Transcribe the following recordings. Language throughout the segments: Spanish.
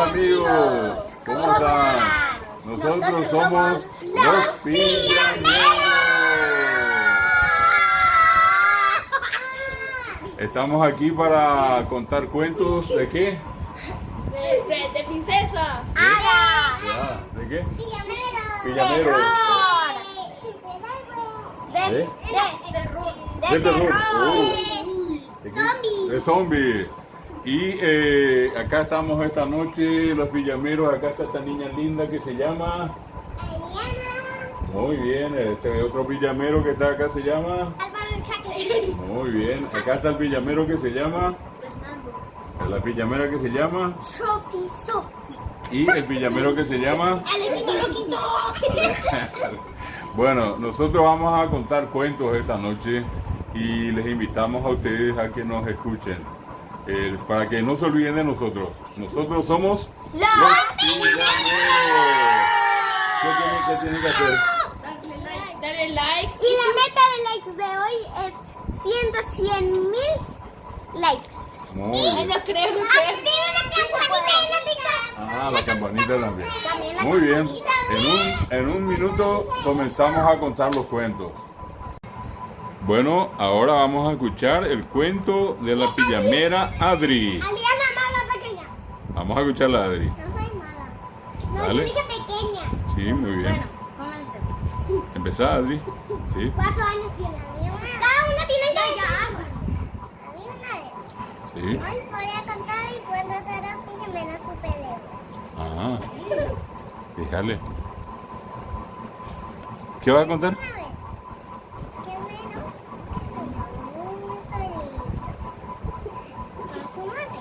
amigos, ¿cómo están? Nosotros somos los Pillameros. Estamos aquí para contar cuentos ¿de qué? De princesas. Ya, ¿de qué? Pillameros. De terror. ¿De qué? Zombies. De zombies. Y acá estamos esta noche, los Pillameros. Acá está esta niña linda que se llama... Muy bien, este otro pillamero que está acá se llama... Muy bien, acá está el pillamero que se llama... La pillamera que se llama... Sophie. Y el pillamero que se llama... Alejito Loquito. Bueno, nosotros vamos a contar cuentos esta noche y les invitamos a ustedes a que nos escuchen. Para que no se olviden de nosotros. Nosotros somos... Los Pillameros. ¿Qué tienen que hacer? Dale like. Y la meta de likes de hoy es 100,000 likes. Muy Ay, bien. no creo. Activa la campanita y la pica. Ah, la campanita también. También la Muy bien. campanita. En un minuto comenzamos a contar los cuentos. Bueno, ahora vamos a escuchar el cuento de la pillamera Adri. Aliana, mala pequeña. Vamos a escucharla, Adri. No soy mala. No, Dale. yo dije pequeña. Sí, muy bien. Bueno, comencemos. Empezá, Adri. Sí. 4 años tiene. Cada uno tiene que hallar. A mí una vez. Sí. Hoy voy a contar el cuento de los pijameros superhéroes. Ah, fíjale. ¿Qué va a contar? Una vez, Piamero se muy solito con su madre.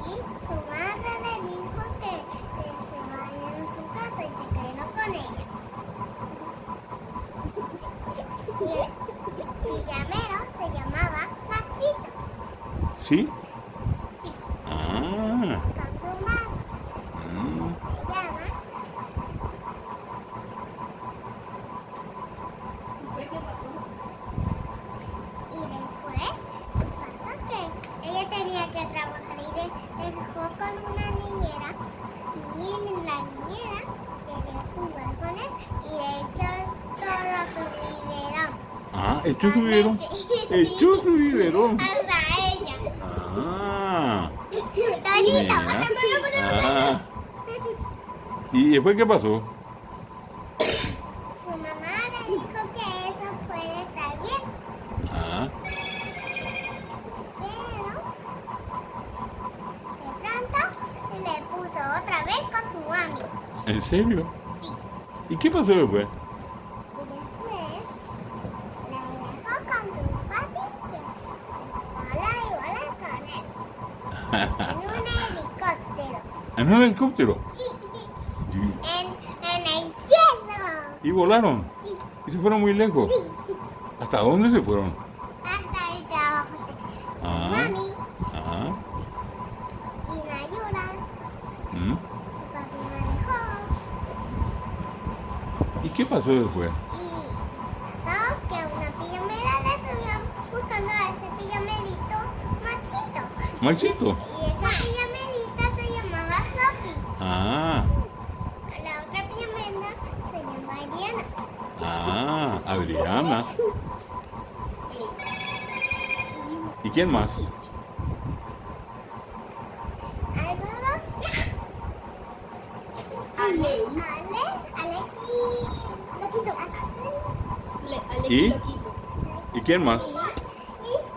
Y su madre le dijo que se vaya en su casa y se quedó con ella. Y el pijamero se llamaba Maxito. ¿Sí? Sí, Ah. con su madre. Mm. Se llama. Y después pasó que ella tenía que trabajar y dejó con una niñera. Y la niñera quería jugar con él y le echó todo su biberón. Ah, ¿esto es su biberón? Sí. ¿Esto es su biberón? Hasta ella. Ah. Tonito, Mira. me voy a poner una. Ah. ¿Y después qué pasó? Su mamá le dijo que eso puede estar bien, Ah. pero de pronto le puso otra vez con su amigo. ¿En serio? Sí. ¿Y qué pasó después? Y después la dejó con su papi que habla y vuela con él en un helicóptero. ¿En un helicóptero? Sí, Sí. en el cielo. ¿Y volaron? Sí, ¿Y se fueron muy lejos? sí. ¿Hasta dónde se fueron? Hasta el trabajo de su Ah. mami, Ah. sin ayuda, ¿Mm? su papi manejó. ¿Y qué pasó después? Y pasó que una pijamera le estuvo buscando a ese pijamerito Maxito. ¿Maxito? Y esa pijamerita se llamaba Sophie. Ah. La otra pijamera se llama Ariana. Ah, Adriana. ¿Y quién más? Álvaro, Ale y Loquito. ¿Y? ¿Y quién más? Y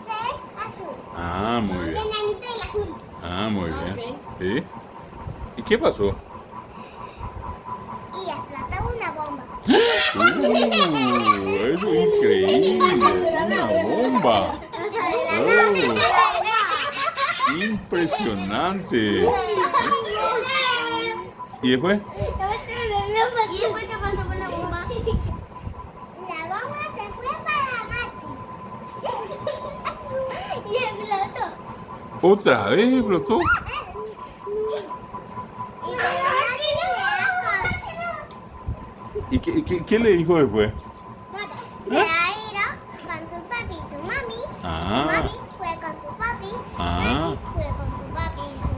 Fer Azul. Ah, muy El bien. enanito y el azul. Ah, muy bien. Ok. ¿Sí? ¿Y qué pasó? Y explotó una bomba. Eso es increíble. Una bomba. Oh, impresionante. ¿Y después? ¿Y después qué pasó con la bomba? La bomba se fue para Maxi. Y explotó. ¿Otra vez explotó? Y Maxi ¿Y qué le dijo después? se ha ido con su papi y su mami. Ah. Su mami fue con su papi. Ah. Maxi fue con su papi y su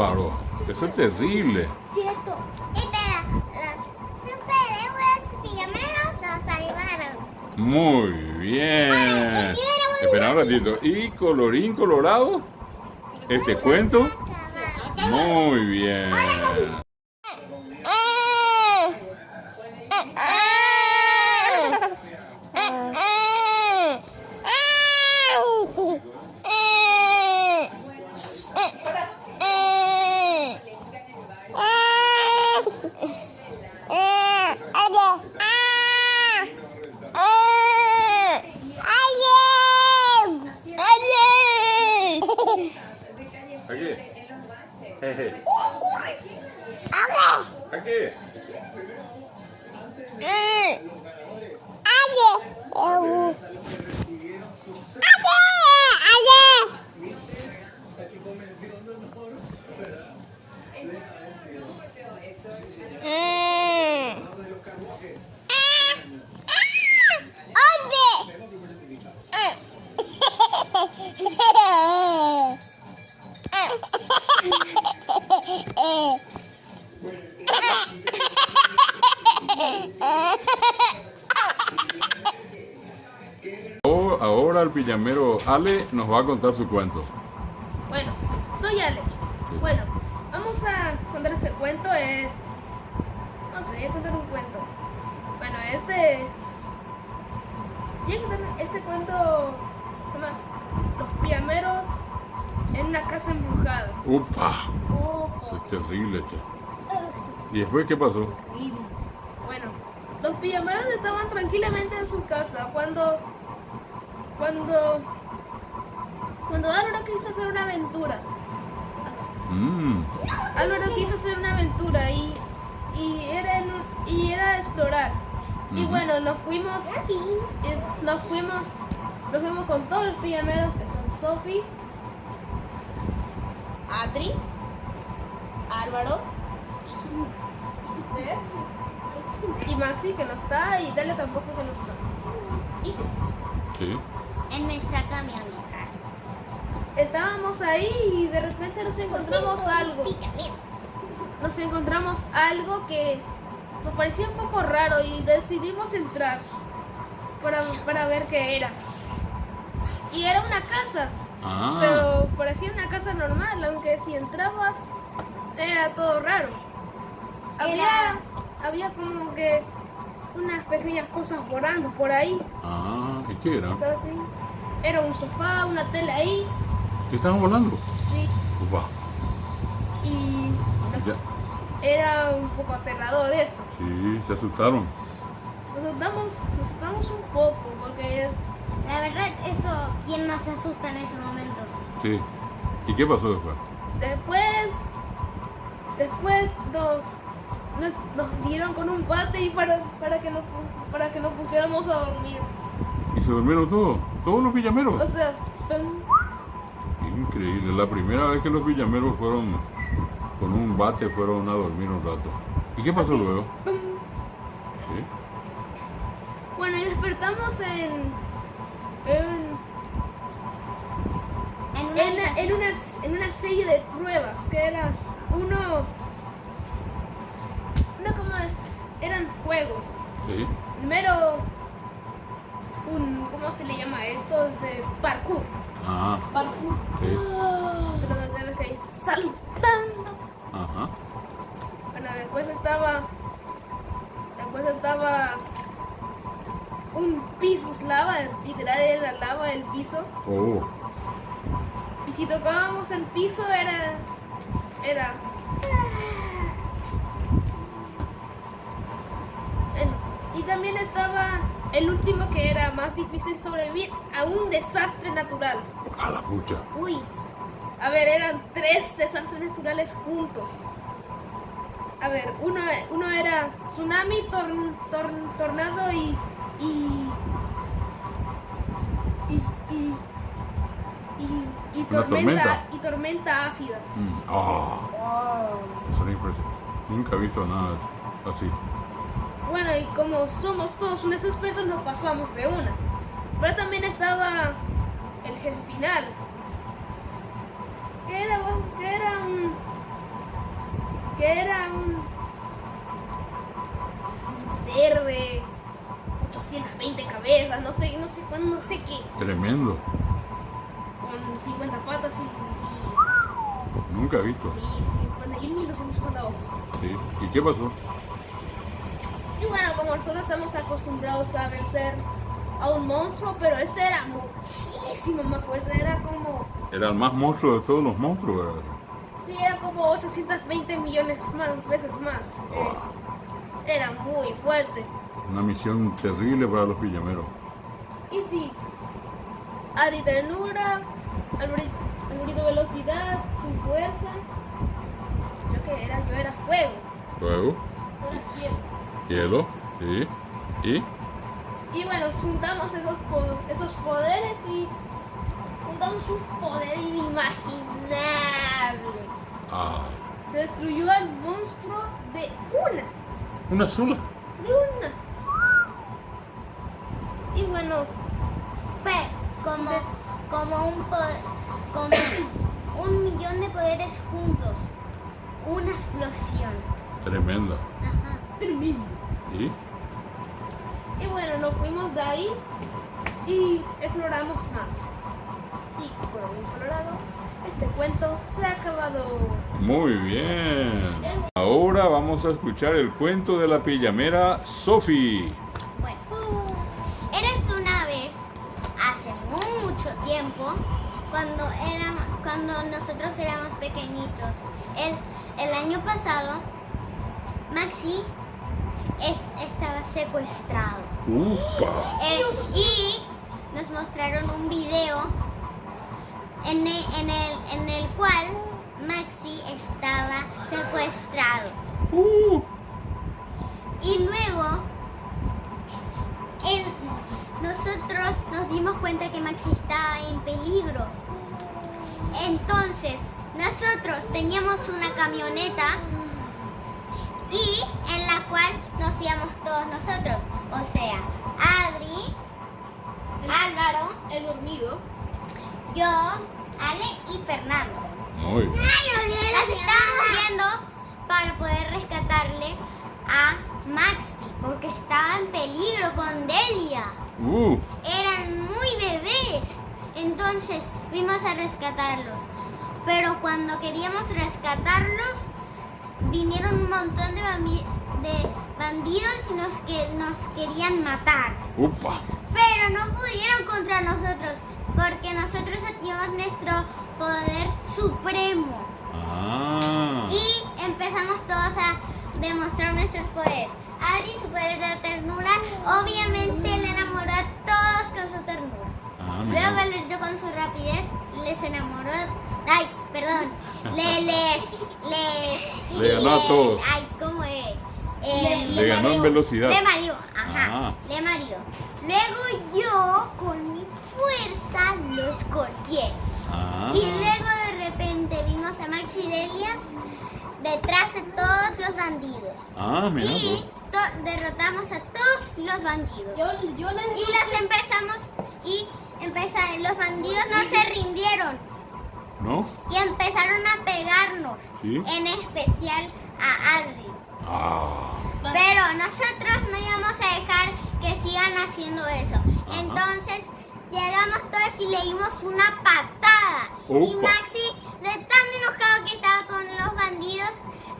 Claro, eso es terrible. Cierto. Espera, los superhéroes pijameros nos salvaron. Muy bien. Espera un ratito. ¿Y colorín colorado? ¿Este cuento? Muy bien. Aquí. Jeje. Aquí. Ahora el pijamero Ale nos va a contar su cuento. Bueno, soy Ale. Bueno, vamos a contar ese cuento. No sé, voy a contar un cuento. Bueno, voy a contar este cuento se llama Los pijameros en una casa embrujada. ¡Upa! Eso es terrible, che. ¿Y después qué pasó? Bueno, los pijameros estaban tranquilamente en su casa cuando Álvaro quiso hacer una aventura. Álvaro quiso hacer una aventura y era explorar. Y bueno, nos fuimos con todos los pijameros que son Sophie, Adri, Álvaro y Maxi, que no está, y Dalia tampoco, que no está. Sí. En nuestra camioneta. Estábamos ahí y de repente nos encontramos algo. Nos encontramos algo que nos parecía un poco raro y decidimos entrar para ver qué era. Y era una casa, pero parecía una casa normal, aunque si entrabas era todo raro. Había como que unas pequeñas cosas volando por ahí. ¿Y qué era? Estaba así. Era un sofá, una tela ahí. ¿Qué estaban volando? Sí. Upa. Y Ya. era un poco aterrador eso. Sí, se asustaron. Nos asustamos un poco porque La verdad, eso, ¿quién más se asusta en ese momento? Sí. ¿Y qué pasó después? después nos dieron con un bate y para que nos pusiéramos a dormir. ¿Y se durmieron todos? ¿Todos los pijameros? O sea, Increíble. La primera vez que los pijameros fueron con un bate fueron a dormir un rato. ¿Y qué pasó así, luego? ¡pum! ¿Sí? Bueno, y despertamos en una serie de pruebas que era como eran juegos. Sí. Primero ¿cómo se le llama esto? De parkour. Parkour. Sí. Pero debes ir saltando. Ajá. Bueno, después estaba un piso lava, literal era la lava del piso. Oh. Y si tocábamos el piso era y también estaba el último, que era más difícil sobrevivir a un desastre natural. A la pucha. Uy, A ver, eran 3 desastres naturales juntos. A ver, uno era tsunami, tornado y ¿Una tormenta? Y tormenta ácida. Eso era impresionante. Nunca he visto nada así. Bueno, y como somos todos unos expertos, nos pasamos de una. Pero también estaba el jefe final, que era que era un ser de 820 cabezas, no sé qué, Tremendo. con 50 patas Nunca he visto. y 51.250 ojos. Sí. ¿Y qué pasó? Y bueno, como nosotros estamos acostumbrados a vencer a un monstruo, pero este era muchísimo más fuerte, era como, Era el más monstruo de todos los monstruos, ¿verdad? sí, era como 820 millones veces más. Era muy fuerte. Una misión terrible para los pijameros. Y sí, Ari ternura, algoritmo velocidad, tu fuerza. Yo era fuego. Luego, Yo era hielo. hielo. Sí. ¿Y? Y bueno, juntamos esos poderes y juntamos un poder inimaginable. Ah, Destruyó al monstruo de una sola. una. Y bueno, Fue como un millón de poderes juntos. Una explosión. Tremenda. Ajá. terminó. ¿Y? Y bueno, nos fuimos de ahí y exploramos más. Y por haber explorado, este cuento se ha acabado. Muy bien. Ahora vamos a escuchar el cuento de la pijamera Sophie. Bueno, eres una vez, hace mucho tiempo, cuando nosotros éramos pequeñitos. El año pasado, Maxi estaba secuestrado. ¡Upa! Y nos mostraron un video en el cual Maxi estaba secuestrado. Y luego nosotros nos dimos cuenta que Maxi estaba en peligro. Entonces nosotros teníamos una camioneta y en la cual nos íbamos todos nosotros. O sea, Adri, Álvaro, He dormido. yo, Ale y Fernando. Muy bien. Las estábamos viendo para poder rescatarle a Maxi, porque estaba en peligro con Delia. Eran muy bebés. Entonces fuimos a rescatarlos. Pero cuando queríamos rescatarlos, vinieron un montón de bandidos y nos querían matar. ¡Upa! Pero no pudieron contra nosotros, porque nosotros activamos nuestro poder supremo. Ah. Y empezamos todos a demostrar nuestros poderes. Adri, su poder de la ternura, obviamente le enamoró a todos con su ternura. Ah, mira. Luego Alberto con su rapidez les enamoró. Ay, perdón. Le ganó a todos. Ay, ¿cómo es? Le ganó en velocidad. Le mareó, ajá. Ah. Le mareó. Luego yo, con mi fuerza, los golpeé. Ah. Y luego de repente vimos a Maxi y Delia detrás de todos los bandidos. Ah, mira. Y Pues. derrotamos a todos los bandidos. Yo les Y los bandidos no se rindieron ¿No? y empezaron a pegarnos, Sí. en especial a Adri. Ah. Pero nosotros no íbamos a dejar que sigan haciendo eso. Entonces llegamos todos y le dimos una patada. Y Opa. Maxi, de tan enojado que estaba con los bandidos,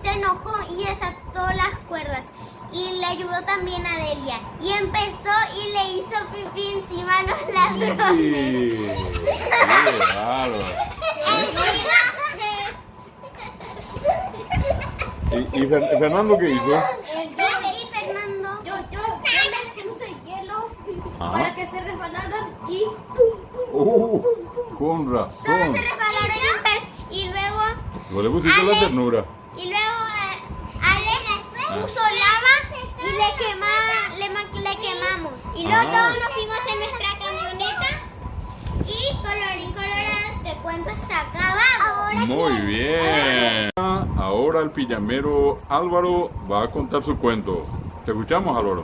se enojó y desató las cuerdas. Y le ayudó también a Delia. Y empezó y le hizo pipí encima a los ladrones. Sí. Qué bárbaro. ¿Y Fernando qué hizo? Y Fernando. Yo les puse hielo Ajá. para que se resbalaran y ¡pum! Con Todos razón. se resbalaron y luego Vos le pusiste la Ale. ternura. Y luego Ale puso lava y le quemamos. Y luego Ah. todos nos fuimos en nuestra camioneta. Y colorín colorado, este cuento está acabado. Muy bien. Ahora el pijamero Álvaro va a contar su cuento. ¿Te escuchamos, Álvaro?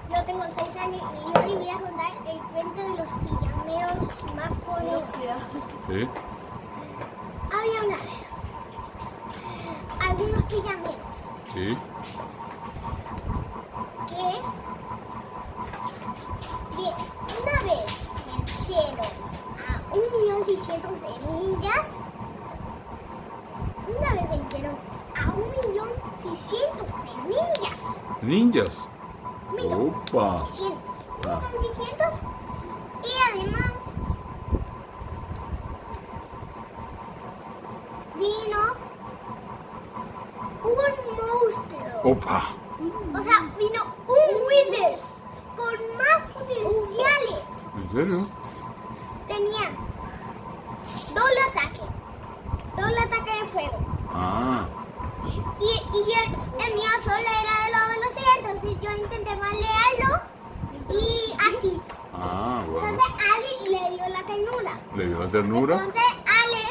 Yo tengo 6 años y hoy voy a contar el cuento de los pijameros más poderosos. Sí. Había una vez. Al unos pijameros Sí. que una vez vencieron a 1.600.000 ninjas. Una vez vencieron a 1.600.000 ninjas. Ninjas. 1.600.000. Opa. 1.600.000. Y además vino un monstruo. Opa. O sea, vino un Wither con más potenciales. ¿En serio? Tenía doble ataque de fuego. Ah. Y el mío solo era de la velocidad, entonces yo intenté malearlo y así. Ah, bueno. Entonces Ale le dio la ternura. ¿Le dio la ternura? Entonces Ale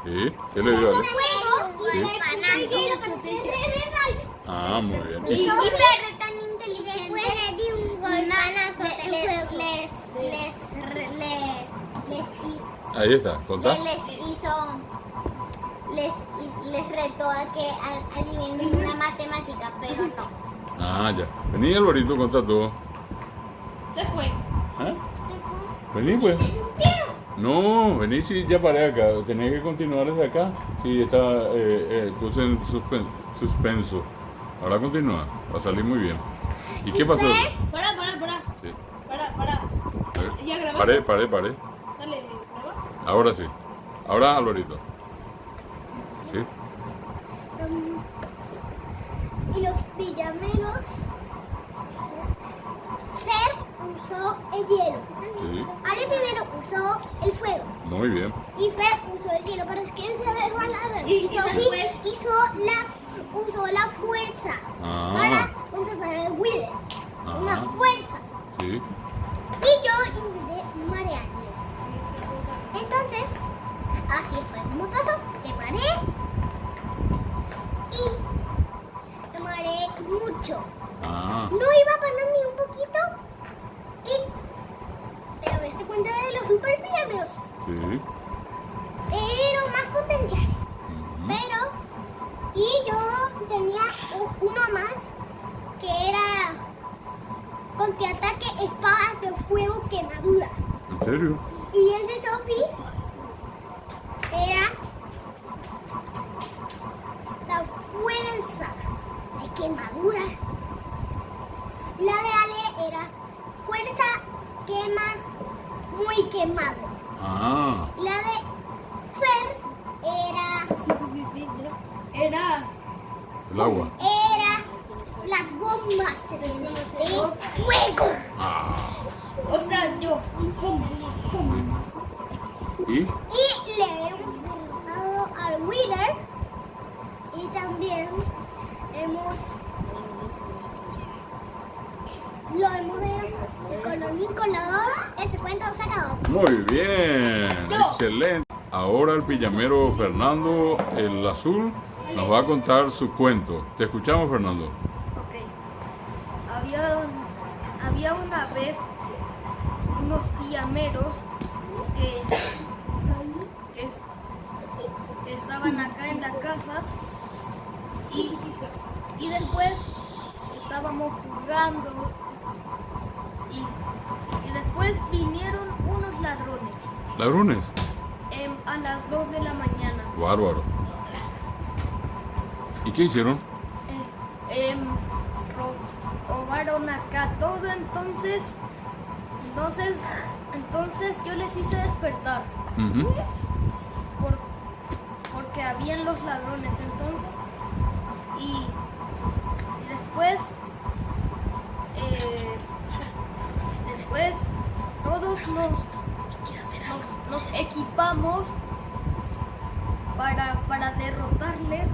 Sí. ¿Qué le dio? puso Ale? fuego y Sí. le puso hielo para que se resalte. Ah, muy bien. Y Ferre tan inteligente. Después le di un golpanazo de fuego. Ahí está, contá. Les retó a que adivinen una matemática, pero no. Ah, ya. Vení, Alvarito, contá todo. Se fue. ¿Ah? Vení, pues. No, vení si ya paré acá. Tenés que continuar desde acá. Sí, está puse en suspenso. Ahora continúa. Va a salir muy bien. ¿Y qué pasó? Para. Sí. Para. A ver. ¿Ya grabaste? Paré. Dale, graba. Ahora sí. Ahora, Alvarito. Sí. Y los pijameros. Fer usó el hielo. Sí. Ale primero usó el fuego. Muy bien. Y Fer usó el hielo, pero es que se dejó la Y Sophie después- usó la fuerza Ah. para contratar el Wither. Ah. Una fuerza. Sí. Y yo intenté marearlo. Entonces, así fue como pasó. Le mareé. Y le mareé mucho. Ah. No iba a parar ni un poquito. Pero este cuento de los super pijameros. Sí. Pero más potenciales. Ujú. Pero, y yo tenía uno más que era contraataque, espadas de fuego, quemadura. ¿En serio? Y el de Sophie era la fuerza de quemaduras. La de Ale era fuerza quema muy quemado. Ah. La de Fer era Sí. Era. El agua. las bombas de fuego. Ah. O sea, yo. Pum. ¿Y? Y le hemos dado al Wither. Y también lo hemos y con lo vinculado, este cuento se acabó. Muy bien. Yo. Excelente. Ahora el pijamero Fernando, el azul, nos va a contar su cuento. Te escuchamos, Fernando. Ok. Había una vez unos pijameros que estaban acá en la casa y después estábamos jugando y después vinieron unos ladrones ¿Ladrones? a las 2 de la mañana. Bárbaro. ¿Y qué hicieron? Robaron acá todo, entonces yo les hice despertar Ujú. porque habían los ladrones entonces y después todos nos equipamos para derrotarles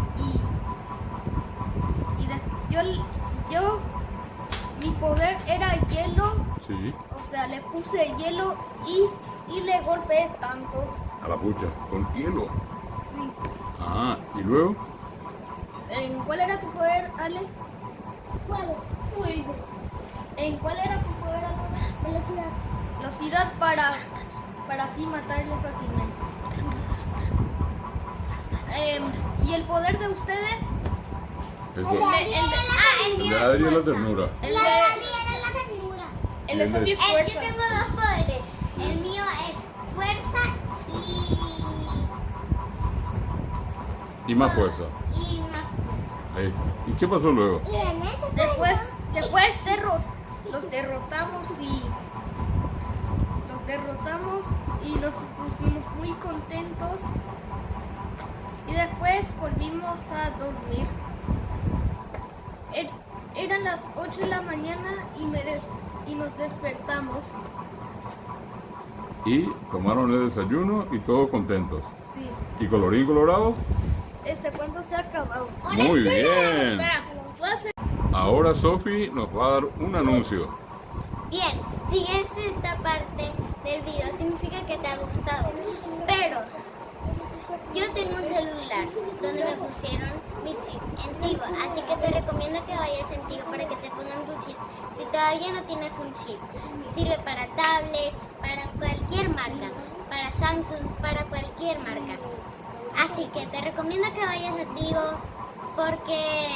yo mi poder era hielo, Sí. o sea, le puse hielo y le golpeé tanto. A la pucha, con hielo. Sí. Ah, ¿y luego? ¿Cuál era tu poder, Ale? Fuego, Fuego. ¿Cuál era tu poder, Ale? velocidad. Velocidad para así matarle fácilmente. ¿Y el poder de ustedes? Eso. El El de Adri es la ternura. El La de, de Adri era la ternura. el de Sofi es Yo fuerza. tengo dos poderes. El mío es fuerza Y más fuerza. y más fuerza. Ahí está. ¿Y qué pasó luego? Y en ese Después los derrotamos y nos pusimos muy contentos. Y después volvimos a dormir. Eran las 8 de la mañana y nos despertamos. Y tomaron el desayuno y todos contentos. Sí. ¿Y colorín colorado? Este cuento se ha acabado. Muy bien. Espera, ¿puedo hacer? Ahora Sofi nos va a dar un anuncio. Bien, si esta parte del video significa que te ha gustado, pero yo tengo un celular donde me pusieron mi chip antiguo, así que te recomiendo que vayas en Tigo para que te pongan tu chip. Si todavía no tienes un chip, sirve para tablets, para cualquier marca, para Samsung, para cualquier marca. Así que te recomiendo que vayas a Tigo porque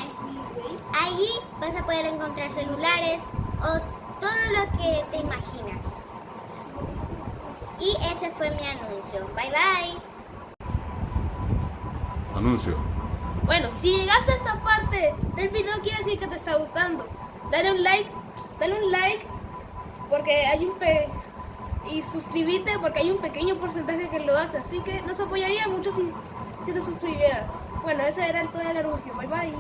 allí vas a poder encontrar celulares o todo lo que te imaginas. Y ese fue mi anuncio. Bye bye. Anuncio. Bueno, si llegaste a esta parte del video quiere decir que te está gustando. Dale un like porque hay y suscríbete porque hay un pequeño porcentaje que lo hace, así que nos apoyaría mucho si te suscribieras. Bueno, ese era todo el anuncio. Bye bye.